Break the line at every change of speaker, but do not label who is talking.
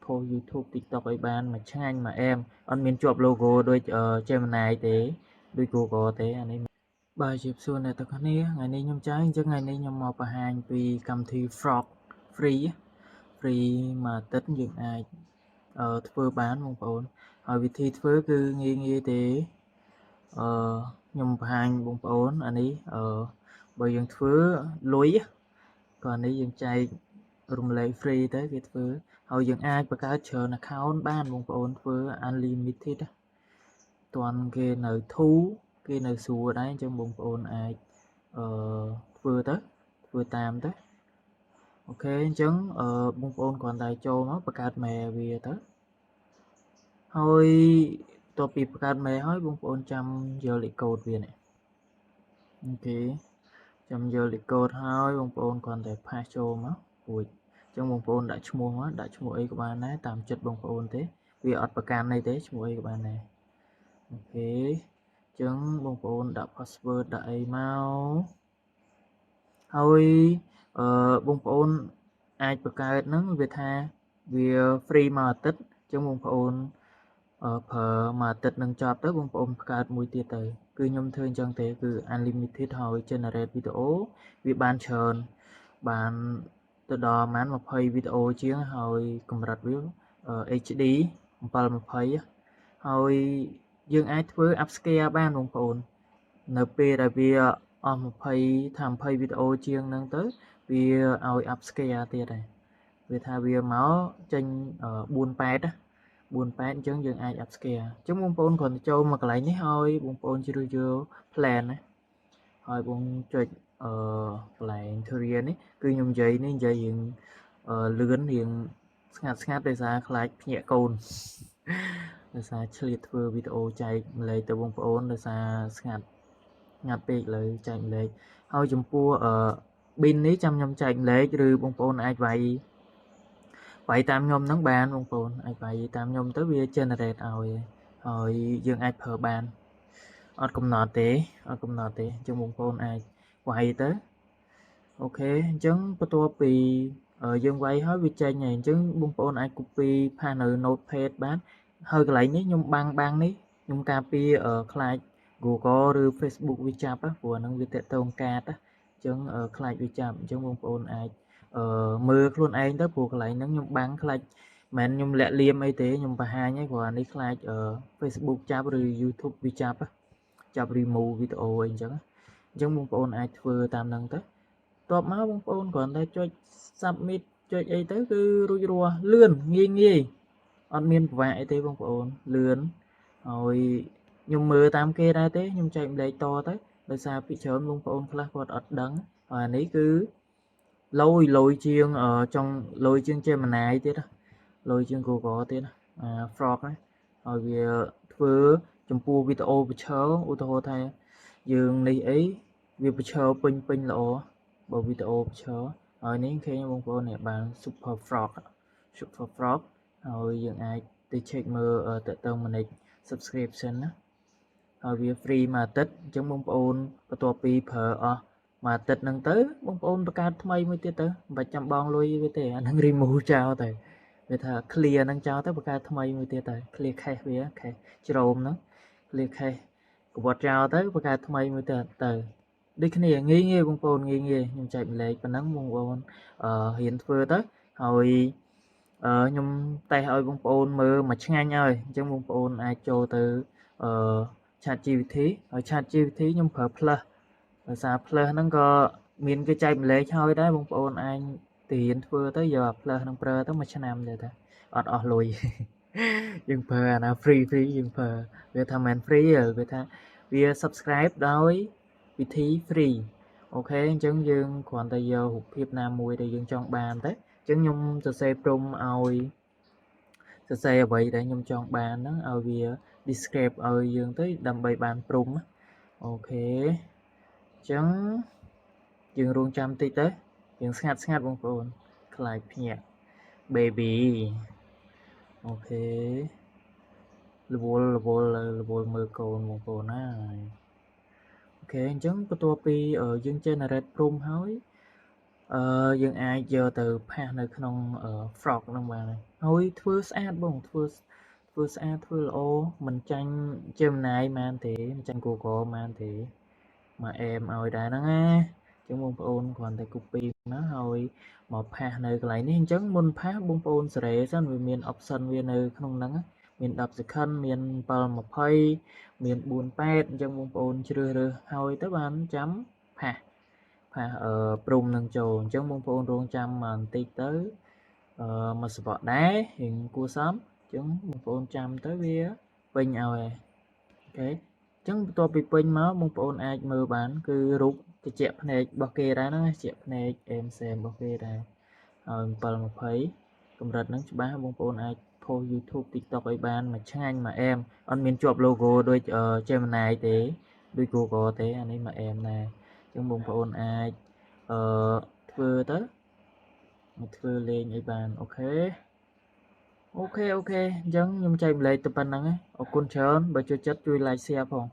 post YouTube TikTok ឲ្យបានមួយឆ្ងាញ់មួយអែមអត់មានជាប់ logo ដូច Gemini ទេដូច Google ទេអានេះបាទជម្រាបសួរអ្នកទាំងគ្នាថ្ងៃនេះខ្ញុំចាយអញ្ចឹងថ្ងៃនេះខ្ញុំមកបង្ហាញពីកម្មវិធី Frog free មួយអាទិត្យយើងអាចធ្វើបានបងប្អូនហើយវិធីធ្វើគឺងាយទេខ្ញុំបង្ហាញបងប្អូនអានេះបើយើងធ្វើលុយក៏អានេះយើងចែករំលែក free ទៅគេធ្វើហើយយើងអាចបង្កើតច្រើន account បានបងប្អូនធ្វើ unlimited តាន់គេនៅធូរគេនៅស្រួលដែរអញ្ចឹងបងប្អូនអាចធ្វើតាមទៅអូខេអញ្ចឹងបងប្អូនគ្រាន់តែចូលមកបង្កើត mail វាទៅហើយតទៅពីបង្កើត mail ហើយបងប្អូនចាំយកលេខកូដវានេះអូខេចាំយកលេខកូដហើយបងប្អូនគ្រាន់តែ pass ចូលមករួចអញ្ចឹងបងប្អូនដាក់ឈ្មោះមកដាក់ឈ្មោះអីក៏បានដែរតាមចិត្តបងប្អូនទេវាអត់ប្រកាន់អីទេឈ្មោះអីក៏បានដែរអូខេអញ្ចឹងបងប្អូនដាក់ password ដាក់អីមកហើយបងប្អូនអាចបង្កើតហ្នឹងវាថាវា free មួយអាទិត្យអញ្ចឹងបងប្អូនប្រើមួយអាទិត្យនឹងចប់ទៅបងប្អូនបង្កើតមួយទៀតទៅគឺខ្ញុំធ្វើអញ្ចឹងទេគឺ unlimited ហើយ generate វីដេអូវាបានច្រើនបានទៅដល់ប្រហែល20វីដេអូជាងហើយកម្រិតវា HD 720ហើយយើងអាចធ្វើ upscale បានបងប្អូននៅពេលដែលវាអស់20វីដេអូជាងហ្នឹងទៅវាឲ្យ upscale ទៀតដែរវាថាវាមកចេញ48អញ្ចឹងយើងអាច upscale អញ្ចឹងបងប្អូនគ្រាន់តែចូលមកកន្លែងនេះហើយបងប្អូនជ្រើសយក plan ណាហើយបងចុចកន្លែង tutorial នេះគឺខ្ញុំនិយាយរៀងលឿនរៀងស្ងាត់ដោយសារខ្លាចភ្ញាក់កូនដោយសារឆ្លៀតធ្វើវីដេអូចែកម្លែកទៅបងប្អូនដោយសារស្ងាត់ពេកលើចែកម្លែកហើយចំពោះbin នេះចាំខ្ញុំចែកម្លែកឬបងប្អូនអាចវាយតាមខ្ញុំហ្នឹងបានបងប្អូនអាចវាយតាមខ្ញុំទៅវា generate ឲ្យហើយយើងអាចប្រើបានអត់កំណត់ទេអញ្ចឹងបងប្អូនអាចវាយទៅអូខេអញ្ចឹងបន្ទាប់ពីយើងវាយហើយវាចេញហើយអញ្ចឹងបងប្អូនអាច copy ផាសនៅ notepad បានហើយកន្លែងនេះខ្ញុំបាំងនេះខ្ញុំការពារខ្លាច Google ឬ Facebook វាចាប់ព្រោះហ្នឹងវាតេតងកាតអញ្ចឹងខ្លាចវាចាប់អញ្ចឹងបងប្អូនអាចមើលខ្លួនឯងទៅព្រោះកន្លែងហ្នឹងខ្ញុំបាំងខ្លាចមិនខ្ញុំលាក់លៀមអីទេខ្ញុំបង្ហាញឯងព្រោះអានេះខ្លាច Facebook ចាប់ឬ YouTube វាចាប់ remove វីដេអូអីអញ្ចឹងបងប្អូនអាចធ្វើតាមហ្នឹងទៅតបមកបងប្អូនគ្រាន់តែចុច submit ចុចអីទៅគឺរួចរាល់លឿនងាយអត់មានពិបាកអីទេបងប្អូនលឿនហើយខ្ញុំមើលតាមគេដែរទេខ្ញុំចែកម្លែកតទៅដោយសារពីច្រើនបងប្អូនខ្លះគាត់អត់ដឹងហើយអានេះគឺលយជាងចង់លយជាង Gemini ទៀតលយជាង Google ទៀតFrog ណាហើយវាធ្វើចំពោះវីដេអូប្រឈើឧទាហរណ៍ថាយើងនេះអីវាប្រឈើពេញល្អបើវីដេអូប្រឈើហើយនេះឃើញបងប្អូននេះបាន Super Frog ហើយយើងអាចទៅ check មើលតើតើ manage subscription ណាហើយវា free មួយអាទិត្យអញ្ចឹងបងប្អូនបន្ទាប់ពីប្រើអស់មួយអាទិត្យហ្នឹងទៅបងប្អូនបង្កើតថ្មីមួយទៀតទៅមិនបាច់ចាំបងលុយវាទេអាហ្នឹង remove ចោលទៅវាថា clear ហ្នឹងចោលទៅបង្កើតថ្មីមួយទៀតទៅ clear cache វា cache ជ្រោមហ្នឹង clear cache កវត្តចោលទៅបង្កើតថ្មីមួយទៀតទៅដូចគ្នាងាយបងប្អូនងាយខ្ញុំចែកម្លែកប៉ុណ្ណឹងបងប្អូនហ៊ានធ្វើទៅហើយខ្ញុំតេស្តឲ្យបងប្អូនមើលមួយឆ្ងាញ់ហើយអញ្ចឹងបងប្អូនអាចចូលទៅChatGPT ហើយ ChatGPT ខ្ញុំប្រើ Plus ដោយសារ Plus ហ្នឹងក៏មានគេចែកម្លែកហើយដែរបងប្អូនអាចទៅរៀនធ្វើទៅយក Plus ហ្នឹងប្រើទៅមួយឆ្នាំទៀតតាអត់អស់លុយយើងប្រើអាណា free យើងប្រើវាថាមិន free វាថាវា subscribe ដោយវិធី free អូខេអញ្ចឹងយើងគ្រាន់តែយករូបភាពណាមួយដែលយើងចង់បានទៅអញ្ចឹងខ្ញុំសរសេរព្រមឲ្យសរសេរអ្វីដែលខ្ញុំចង់បានហ្នឹងឲ្យវា describe ឲ្យយើងទៅដើម្បីបានព្រមអូខេអញ្ចឹងយើងរងចាំតិចទៅយើងស្ងាត់បងប្អូនខ្លាចភ្ញាក់ baby អូខេរវល់មើលកូនបងប្អូនណាអូខេអញ្ចឹងបន្ទាប់ពីយើង generate ព្រមហើយ យើងអាចយកទៅផាសនៅក្នុង frog ហ្នឹងបានហើយធ្វើស្អាតបងធ្វើស្អាតធ្វើល្អមិនចាញ់ Gemini ប៉ុន្មានទេមិនចាញ់ Google ប៉ុន្មានទេមកអែមឲ្យដែរហ្នឹងណាអញ្ចឹងបងប្អូនគ្រាន់តែ copy មកហើយមកផាសនៅកន្លែងនេះអញ្ចឹងមុនផាសបងប្អូនសេរីសិនវាមាន option វានៅក្នុងហ្នឹងមាន10 second មាន720មាន48អញ្ចឹងបងប្អូនជ្រើសរើសហើយទៅបានចាំផាសព្រំនឹងចូលអញ្ចឹងបងប្អូនរងចាំបន្តិចទៅមកសបកដែររៀងគួរសមអញ្ចឹងបងប្អូនចាំទៅវាពេញឲ្យអូខេអញ្ចឹងបន្ទាប់ពីពេញមកបងប្អូនអាចមើលបានគឺរូបត្រជាក់ភ្នែករបស់គេដែរហ្នឹងត្រជាក់ភ្នែកអេមសែមរបស់គេដែរហើយ720កម្រិតហ្នឹងច្បាស់បងប្អូនអាចផុស YouTube TikTok ឲ្យបានមួយឆ្ងាញ់មួយអែមអត់មានជាប់ logo ដូច Gemini ទេដូច Google ទេអានេះមួយអែមដែរអញ្ចឹងបងប្អូនអាចធ្វើទៅមកធ្វើលេងឲ្យបានអូខេអញ្ចឹងខ្ញុំចែកម្លែកទៅប៉ុណ្្នឹងអរគុណច្រើនបើចូលចិត្តជួយ like share ផង